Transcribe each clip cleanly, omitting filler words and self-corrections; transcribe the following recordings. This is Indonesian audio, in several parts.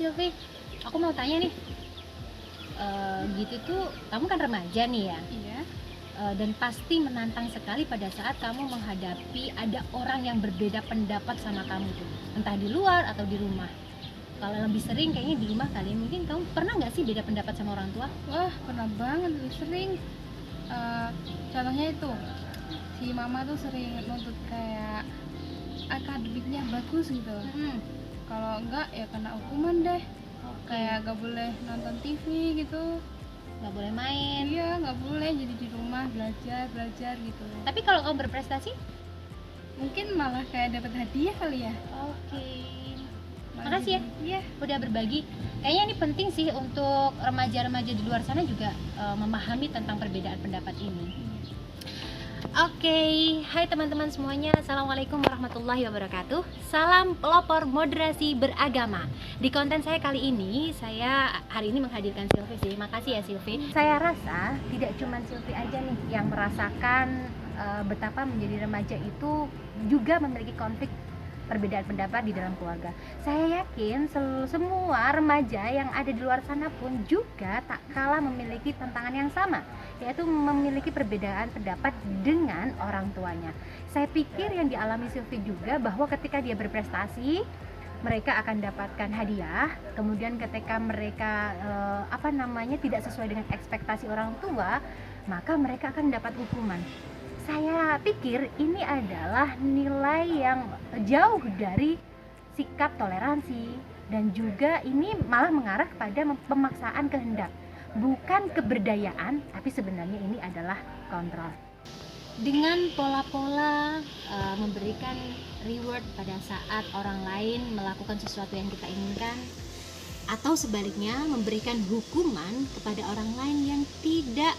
Silvi, aku mau tanya nih, gitu tuh kamu kan remaja nih ya, Iya. dan pasti menantang sekali pada saat kamu menghadapi ada orang yang berbeda pendapat sama kamu tuh, entah di luar atau di rumah. Kalau lebih sering kayaknya di rumah kali, mungkin kamu pernah nggak sih beda pendapat sama orang tua? Wah, pernah banget, sering. Contohnya itu, si mama tuh sering nuntut kayak akademiknya bagus gitu. Kalau enggak ya kena hukuman deh. Kayak gak boleh nonton TV gitu. Nggak boleh main. Iya, gak boleh, jadi di rumah belajar gitu. Tapi kalau kamu berprestasi? Mungkin malah kayak dapat hadiah kali ya. Oke. Malah Makasih ya, Iya. udah berbagi. Kayaknya ini penting sih untuk remaja-remaja di luar sana juga memahami tentang perbedaan pendapat ini. Oke, hai teman-teman semuanya. Assalamualaikum warahmatullahi wabarakatuh. Salam pelopor moderasi beragama. Di konten saya kali ini, saya hari ini menghadirkan Silvi sih. Makasih ya Silvi. Saya rasa tidak cuma Silvi aja nih yang merasakan betapa menjadi remaja itu juga memiliki konflik perbedaan pendapat di dalam keluarga. Saya yakin semua remaja yang ada di luar sana pun juga tak kalah memiliki tantangan yang sama, yaitu memiliki perbedaan pendapat dengan orang tuanya. Saya pikir yang dialami Silvi juga bahwa ketika dia berprestasi, mereka akan dapatkan hadiah. Kemudian ketika mereka tidak sesuai dengan ekspektasi orang tua, maka mereka akan dapat hukuman. Saya pikir ini adalah nilai yang jauh dari sikap toleransi, dan juga ini malah mengarah kepada pemaksaan kehendak, bukan keberdayaan, tapi sebenarnya ini adalah kontrol. Dengan pola-pola memberikan reward pada saat orang lain melakukan sesuatu yang kita inginkan, atau sebaliknya memberikan hukuman kepada orang lain yang tidak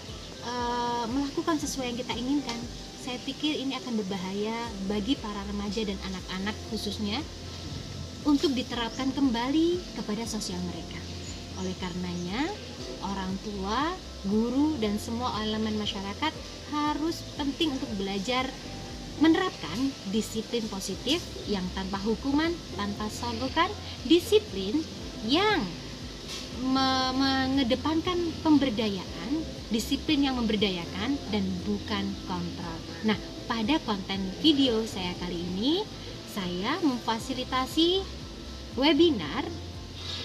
melakukan sesuai yang kita inginkan, saya pikir ini akan berbahaya bagi para remaja dan anak-anak khususnya untuk diterapkan kembali kepada sosial mereka. Oleh karenanya, orang tua, guru, dan semua elemen masyarakat harus penting untuk belajar menerapkan disiplin positif yang tanpa hukuman, tanpa sogokan, disiplin yang mengedepankan pemberdayaan, disiplin yang memberdayakan dan bukan kontrol. Nah, pada konten video saya kali ini, saya memfasilitasi webinar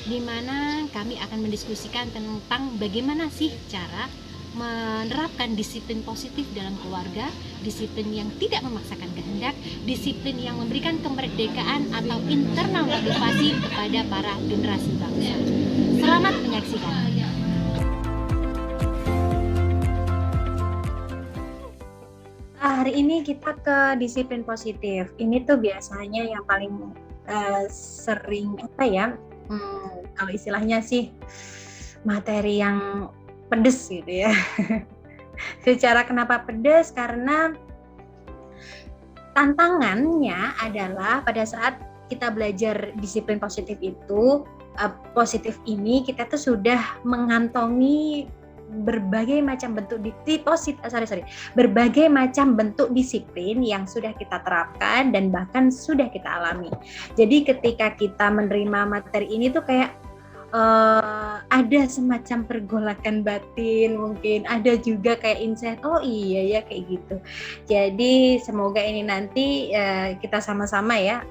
di mana kami akan mendiskusikan tentang bagaimana sih cara menerapkan disiplin positif dalam keluarga, disiplin yang tidak memaksakan kehendak, disiplin yang memberikan kemerdekaan atau internal motivasi kepada para generasi bangsa. Selamat menyaksikan. Hari ini kita ke disiplin positif. Ini tuh biasanya yang paling sering kalau istilahnya sih materi yang pedes gitu ya. Secara kenapa pedes? Karena tantangannya adalah pada saat kita belajar disiplin positif itu, kita tuh sudah mengantongi berbagai macam bentuk berbagai macam bentuk disiplin yang sudah kita terapkan dan bahkan sudah kita alami. Jadi ketika kita menerima materi ini tuh kayak ada semacam pergolakan batin, mungkin ada juga kayak insight, oh iya ya kayak gitu. Jadi semoga ini nanti kita sama-sama ya,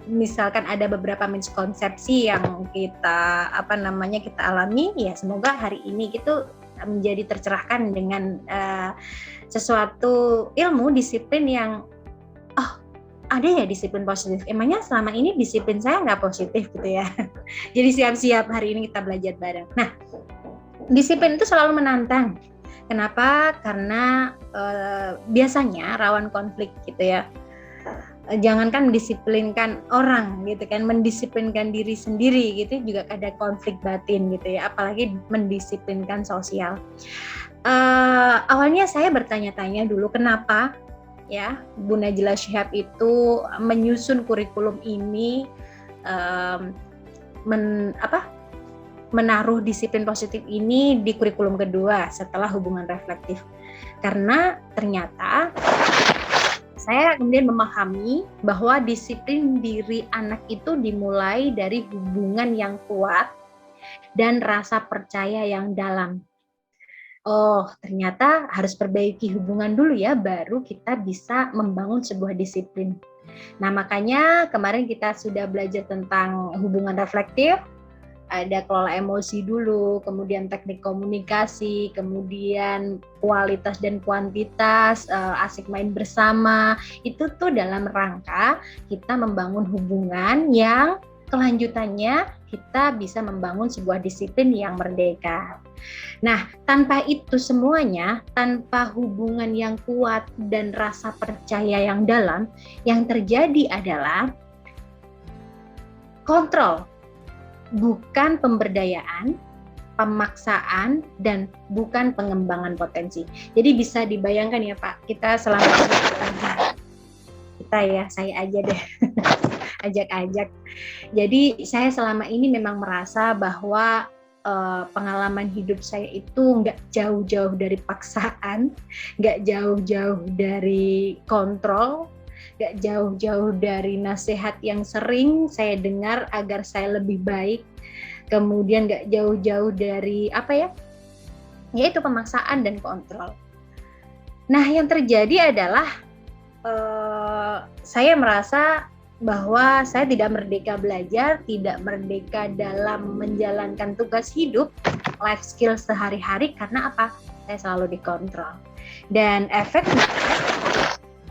misalkan ada beberapa miskonsepsi yang kita kita alami, ya semoga hari ini gitu menjadi tercerahkan dengan sesuatu ilmu disiplin yang ada ya disiplin positif. Emangnya selama ini disiplin saya nggak positif gitu ya. Jadi siap-siap hari ini kita belajar bareng. Nah, disiplin itu selalu menantang. Kenapa? Karena biasanya rawan konflik gitu ya. Jangankan mendisiplinkan orang gitu kan, mendisiplinkan diri sendiri gitu juga ada konflik batin gitu ya, apalagi mendisiplinkan sosial. Awalnya saya bertanya-tanya dulu kenapa ya Bu Najla Shihab itu menyusun kurikulum ini, menaruh disiplin positif ini di kurikulum kedua setelah hubungan reflektif, karena ternyata saya kemudian memahami bahwa disiplin diri anak itu dimulai dari hubungan yang kuat dan rasa percaya yang dalam. Oh, ternyata harus perbaiki hubungan dulu ya, baru kita bisa membangun sebuah disiplin. Nah, makanya kemarin kita sudah belajar tentang hubungan reflektif, ada kelola emosi dulu, kemudian teknik komunikasi, kemudian kualitas dan kuantitas, asik main bersama. Itu tuh dalam rangka kita membangun hubungan yang kelanjutannya kita bisa membangun sebuah disiplin yang merdeka. Nah, tanpa itu semuanya, tanpa hubungan yang kuat dan rasa percaya yang dalam, yang terjadi adalah kontrol, bukan pemberdayaan, pemaksaan, dan bukan pengembangan potensi. Jadi bisa dibayangkan ya Pak, kita selama saya aja deh, ajak-ajak. Jadi saya selama ini memang merasa bahwa pengalaman hidup saya itu nggak jauh-jauh dari paksaan, nggak jauh-jauh dari kontrol, nggak jauh-jauh dari nasihat yang sering saya dengar agar saya lebih baik, kemudian nggak jauh-jauh dari yaitu pemaksaan dan kontrol. Nah, yang terjadi adalah saya merasa bahwa saya tidak merdeka belajar, tidak merdeka dalam menjalankan tugas hidup, life skill sehari-hari, karena apa? Saya selalu dikontrol. Dan efeknya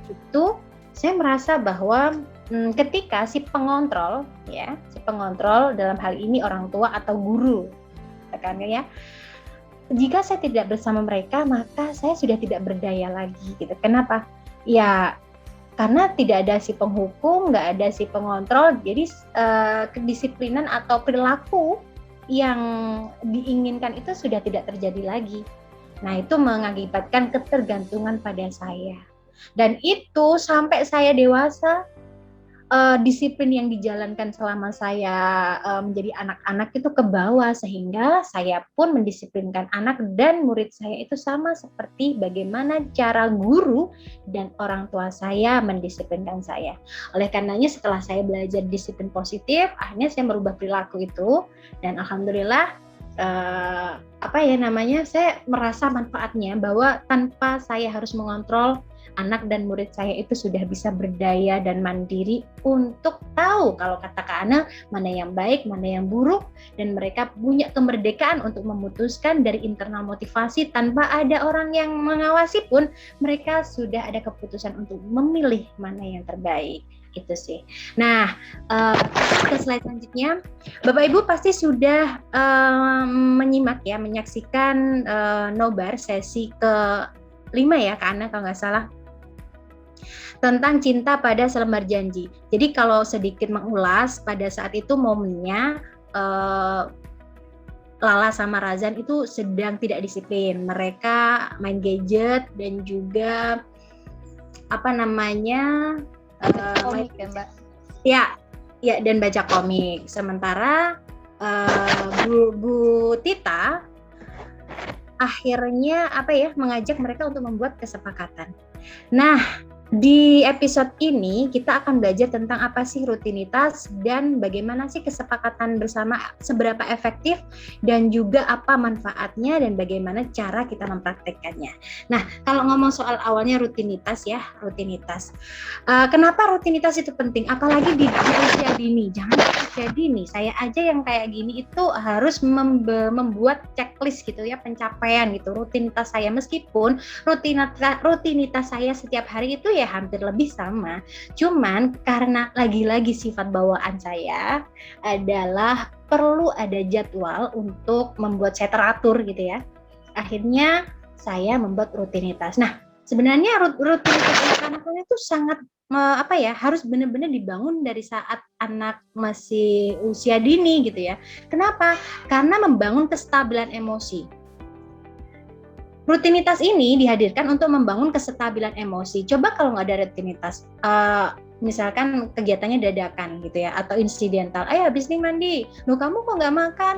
itu saya merasa bahwa ketika si pengontrol dalam hal ini orang tua atau guru, tekannya ya, jika saya tidak bersama mereka, maka saya sudah tidak berdaya lagi gitu. Kenapa? Ya karena tidak ada si penghukum, nggak ada si pengontrol, jadi kedisiplinan atau perilaku yang diinginkan itu sudah tidak terjadi lagi. Nah, itu mengakibatkan ketergantungan pada saya. Dan itu sampai saya dewasa, disiplin yang dijalankan selama saya menjadi anak-anak itu ke bawah, sehingga saya pun mendisiplinkan anak dan murid saya itu sama seperti bagaimana cara guru dan orang tua saya mendisiplinkan saya. Oleh karenanya setelah saya belajar disiplin positif, akhirnya saya merubah perilaku itu, dan alhamdulillah saya merasa manfaatnya bahwa tanpa saya harus mengontrol, anak dan murid saya itu sudah bisa berdaya dan mandiri untuk tahu kalau kata Kak Ana mana yang baik, mana yang buruk, dan mereka punya kemerdekaan untuk memutuskan dari internal motivasi tanpa ada orang yang mengawasi pun, mereka sudah ada keputusan untuk memilih mana yang terbaik. Itu sih. Nah, ke slide selanjutnya, Bapak Ibu pasti sudah menyaksikan nobar sesi ke-5 ya Kak Ana kalau nggak salah, tentang cinta pada selembar janji. Jadi kalau sedikit mengulas, pada saat itu momennya Lala sama Razan itu sedang tidak disiplin. Mereka main gadget dan juga komik ya Mbak? Ya, dan baca komik. Sementara Bu Tita akhirnya mengajak mereka untuk membuat kesepakatan. Nah, di episode ini kita akan belajar tentang apa sih rutinitas dan bagaimana sih kesepakatan bersama seberapa efektif dan juga apa manfaatnya dan bagaimana cara kita mempraktekkannya. Nah, kalau ngomong soal awalnya rutinitas. Kenapa rutinitas itu penting? Apalagi di usia dini. Jangan di usia dini. Saya aja yang kayak gini itu harus membuat checklist gitu ya, pencapaian gitu. Rutinitas saya, meskipun rutinitas saya setiap hari itu ya hampir lebih sama, cuman karena lagi-lagi sifat bawaan saya adalah perlu ada jadwal untuk membuat saya teratur gitu ya, akhirnya saya membuat rutinitas. Nah, sebenarnya rutinitas anak-anak itu sangat harus benar-benar dibangun dari saat anak masih usia dini gitu ya. Kenapa? Karena membangun kestabilan emosi. Rutinitas ini dihadirkan untuk membangun kestabilan emosi. Coba kalau nggak ada rutinitas, misalkan kegiatannya dadakan gitu ya, atau insidental. Ayo habis nih mandi, loh kamu kok nggak makan?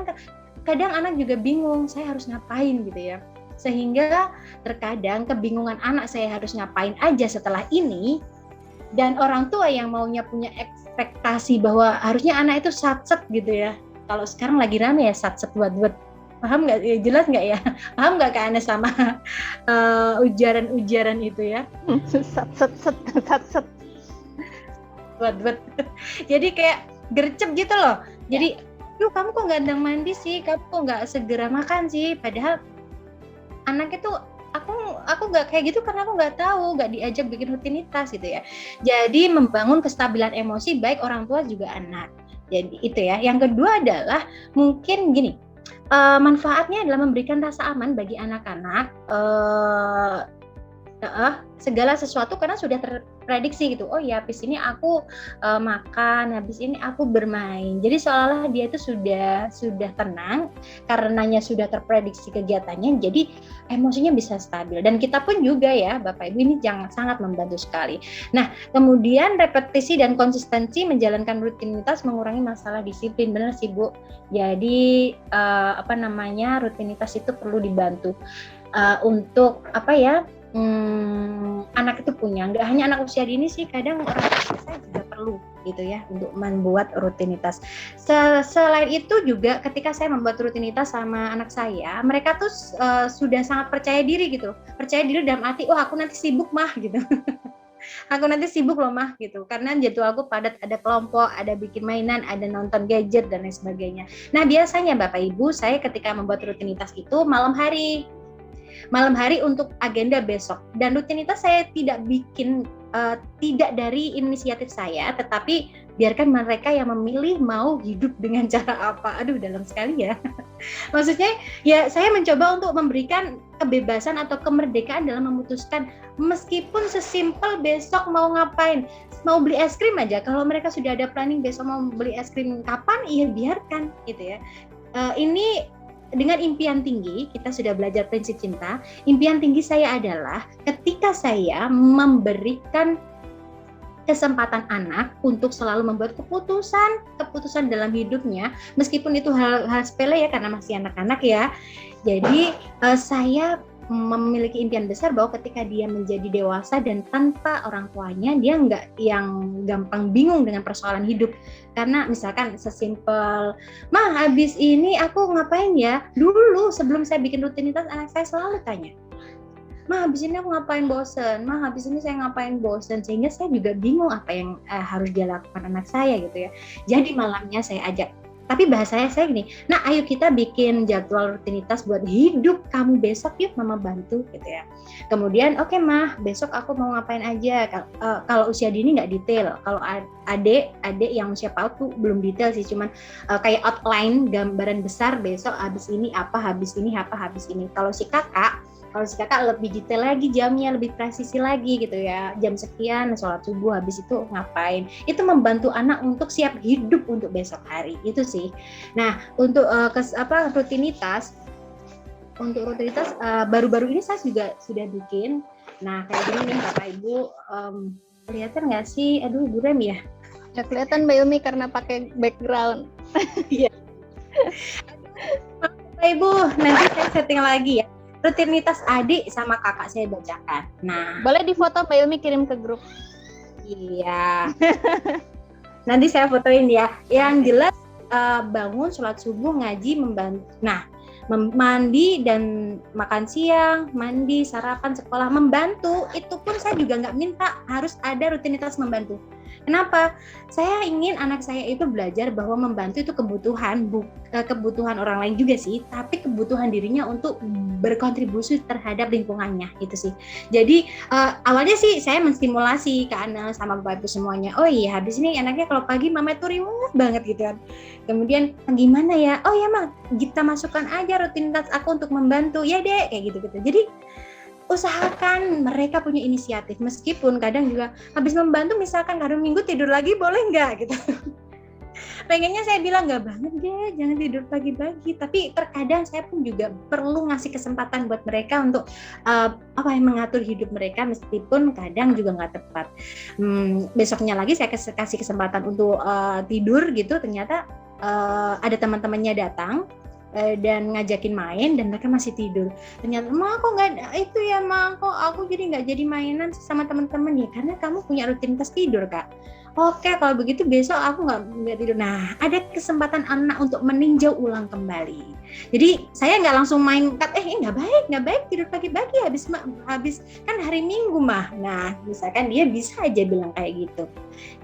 Kadang anak juga bingung, saya harus ngapain gitu ya. Sehingga terkadang kebingungan anak saya harus ngapain aja setelah ini, dan orang tua yang maunya punya ekspektasi bahwa harusnya anak itu satset gitu ya. Kalau sekarang lagi rame ya satset buat paham nggak? Jelas nggak ya? Paham nggak Kak Ana sama ujaran-ujaran itu ya? Sat. Buat jadi kayak gercep gitu loh. Jadi, yuk kamu kok nggak ndang mandi sih? Kamu kok nggak segera makan sih? Padahal anak itu aku nggak kayak gitu karena aku nggak tahu, nggak diajak bikin rutinitas gitu ya. Jadi membangun kestabilan emosi baik orang tua juga anak. Jadi itu ya. Yang kedua adalah mungkin gini, manfaatnya adalah memberikan rasa aman bagi anak-anak. Segala sesuatu karena sudah terprediksi gitu. Oh ya, habis ini aku makan, habis ini aku bermain. Jadi seolah-olah dia itu sudah tenang karenanya sudah terprediksi kegiatannya. Jadi emosinya bisa stabil. Dan kita pun juga ya, Bapak Ibu, ini sangat membantu sekali. Nah, kemudian repetisi dan konsistensi menjalankan rutinitas mengurangi masalah disiplin. Benar sih, Bu. Jadi rutinitas itu perlu dibantu untuk anak itu punya, nggak hanya anak usia dini sih, kadang orang tua saya juga perlu gitu ya untuk membuat rutinitas. Selain itu juga ketika saya membuat rutinitas sama anak saya, mereka tuh sudah sangat percaya diri gitu, percaya diri dalam arti, aku nanti sibuk mah gitu. Aku nanti sibuk loh mah gitu, karena jadwalku padat, ada kelompok, ada bikin mainan, ada nonton gadget dan lain sebagainya. Nah biasanya Bapak Ibu, saya ketika membuat rutinitas itu malam hari untuk agenda besok, dan rutinitas saya tidak bikin tidak dari inisiatif saya, tetapi biarkan mereka yang memilih mau hidup dengan cara apa. Aduh dalam sekali ya. Maksudnya ya saya mencoba untuk memberikan kebebasan atau kemerdekaan dalam memutuskan, meskipun sesimpel besok mau ngapain, mau beli es krim aja, kalau mereka sudah ada planning besok mau beli es krim kapan, iya biarkan gitu ya. Ini dengan impian tinggi, kita sudah belajar prinsip cinta. Impian tinggi saya adalah ketika saya memberikan kesempatan anak untuk selalu membuat keputusan dalam hidupnya, meskipun itu hal sepele ya karena masih anak-anak ya. Jadi saya memiliki impian besar bahwa ketika dia menjadi dewasa dan tanpa orang tuanya, dia nggak yang gampang bingung dengan persoalan hidup. Karena misalkan sesimpel, "Mah, habis ini aku ngapain ya?" Dulu sebelum saya bikin rutinitas, anak saya selalu tanya, "Mah, habis ini aku ngapain bosen? Mah, habis ini saya ngapain bosen?" Sehingga saya juga bingung apa yang harus dia lakukan anak saya gitu ya. Jadi malamnya saya ajak, tapi bahasanya saya gini, "Nah, ayo kita bikin jadwal rutinitas buat hidup kamu besok, yuk mama bantu," gitu ya. Kemudian, "Oke mah, besok aku mau ngapain aja." Kalau usia dini nggak detail, kalau adik yang usia PAUD tuh belum detail sih, cuman kayak outline, gambaran besar besok habis ini apa, habis ini apa, habis ini. Kalau si kakak lebih detail lagi, jamnya lebih presisi lagi gitu ya, jam sekian sholat subuh, habis itu ngapain. Itu membantu anak untuk siap hidup untuk besok hari, itu sih. Nah untuk rutinitas baru-baru ini saya juga sudah bikin. Nah kayak gini nih Bapak Ibu, kelihatan nggak sih? Aduh buram ya. Nggak kelihatan Mbak Yumi karena pakai background. Iya. Bapak Ibu, nanti saya setting lagi ya. Rutinitas adik sama kakak saya bacakan. Nah, boleh difoto Mbak Yumi, kirim ke grup. Iya. Nanti saya fotoin ya. Yang jelas bangun, sholat subuh, ngaji, membantu. Nah, mandi dan makan siang, mandi, sarapan, sekolah, membantu. Itu pun saya juga nggak minta harus ada rutinitas membantu. Kenapa? Saya ingin anak saya itu belajar bahwa membantu itu kebutuhan orang lain juga sih, tapi kebutuhan dirinya untuk berkontribusi terhadap lingkungannya, itu sih. Jadi awalnya sih saya menstimulasi ke anak sama bapak ibu semuanya. Oh iya, habis ini enaknya kalau pagi mama itu riwuh banget gitu kan. Kemudian gimana ya? Oh ya Mak, kita masukkan aja rutinitas aku untuk membantu. Ya Dek, kayak gitu-gitu. Jadi usahakan mereka punya inisiatif, meskipun kadang juga habis membantu misalkan hari Minggu tidur lagi boleh nggak gitu. Pengennya saya bilang nggak banget deh, jangan tidur pagi-pagi, tapi terkadang saya pun juga perlu ngasih kesempatan buat mereka untuk mengatur hidup mereka, meskipun kadang juga nggak tepat. Besoknya lagi saya kasih kesempatan untuk tidur gitu, ternyata ada teman-temannya datang dan ngajakin main dan mereka masih tidur. Ternyata, ma aku nggak itu ya ma, kok aku jadi nggak jadi mainan sama teman-teman ya karena kamu punya rutinitas tidur kak. Oke, kalau begitu besok aku nggak tidur. Nah, ada kesempatan anak untuk meninjau ulang kembali. Jadi saya nggak langsung main cut, nggak baik tidur pagi-pagi habis kan hari Minggu mah. Nah, misalkan dia bisa aja bilang kayak gitu.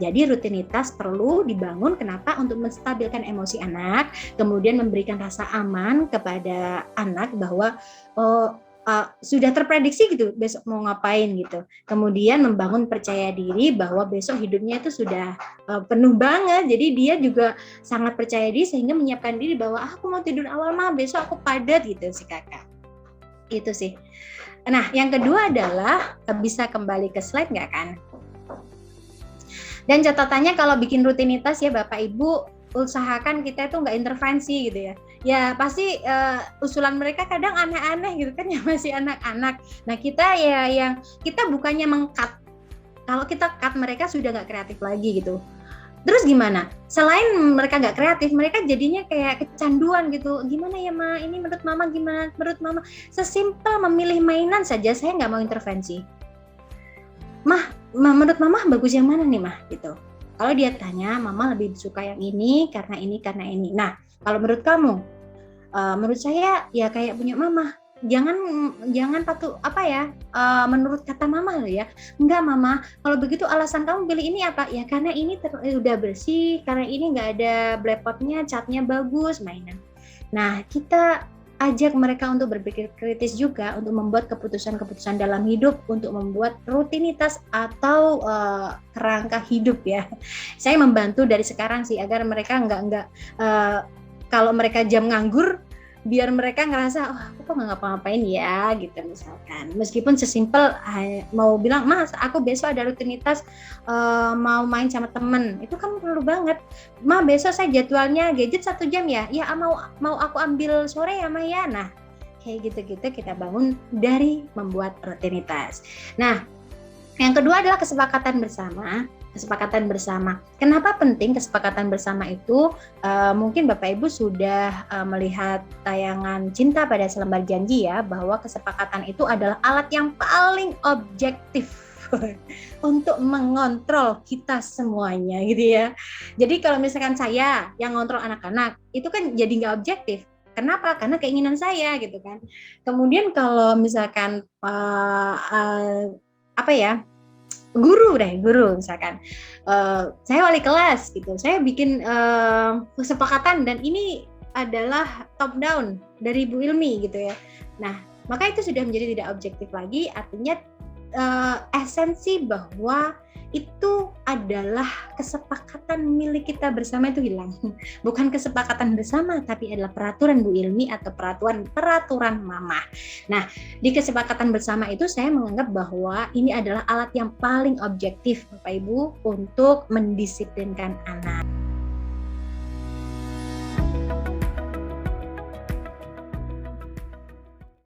Jadi rutinitas perlu dibangun. Kenapa? Untuk menstabilkan emosi anak, kemudian memberikan rasa aman kepada anak bahwa sudah terprediksi gitu besok mau ngapain gitu. Kemudian membangun percaya diri bahwa besok hidupnya itu sudah penuh banget. Jadi dia juga sangat percaya diri sehingga menyiapkan diri bahwa aku mau tidur awal mah besok aku padat gitu si kakak. Itu sih. Nah yang kedua adalah bisa kembali ke slide nggak kan? Dan catatannya kalau bikin rutinitas ya Bapak Ibu usahakan kita itu nggak intervensi gitu ya. Ya pasti usulan mereka kadang aneh-aneh gitu kan ya masih anak-anak. Nah kita ya yang kita bukannya meng-cut. Kalau kita cut mereka sudah nggak kreatif lagi gitu. Terus gimana? Selain mereka nggak kreatif, mereka jadinya kayak kecanduan gitu. Gimana ya ma? Ini menurut mama gimana? Menurut mama sesimpel memilih mainan saja saya nggak mau intervensi. Mah, menurut mama bagus yang mana nih mah? Gitu. Kalau dia tanya, mama lebih suka yang ini karena ini karena ini. Nah, kalau menurut kamu, menurut saya ya kayak punya mama. Jangan patuh menurut kata mama loh ya. Enggak mama, kalau begitu alasan kamu pilih ini apa? Ya karena ini udah bersih, karena ini nggak ada blepotnya, catnya bagus, mainan. Nah, kita ajak mereka untuk berpikir kritis juga untuk membuat keputusan-keputusan dalam hidup, untuk membuat rutinitas atau kerangka hidup ya. Saya membantu dari sekarang sih agar mereka nggak kalau mereka jam nganggur biar mereka ngerasa aku kok nggak ngapa-ngapain ya gitu misalkan. Meskipun sesimpel mau bilang mas aku besok ada rutinitas mau main sama temen, itu kan perlu banget. Ma besok saya jadwalnya gadget 1 jam ya mau aku ambil sore ya ma ya. Nah kayak gitu-gitu kita bangun dari membuat rutinitas. Nah yang kedua adalah kesepakatan bersama. Kenapa penting kesepakatan bersama itu? Mungkin Bapak Ibu sudah melihat tayangan Cinta pada Selembar Janji ya, bahwa kesepakatan itu adalah alat yang paling objektif untuk mengontrol kita semuanya gitu ya. Jadi kalau misalkan saya yang ngontrol anak-anak, itu kan jadi nggak objektif. Kenapa? Karena keinginan saya gitu kan. Kemudian kalau misalkan guru misalkan saya wali kelas gitu, saya bikin kesepakatan dan ini adalah top down dari Bu Ilmi gitu ya. Nah maka itu sudah menjadi tidak objektif lagi, artinya esensi bahwa itu adalah kesepakatan milik kita bersama itu hilang. Bukan kesepakatan bersama, tapi adalah peraturan Bu Ilmi atau peraturan mama. Nah, di kesepakatan bersama itu saya menganggap bahwa ini adalah alat yang paling objektif Bapak Ibu untuk mendisiplinkan anak.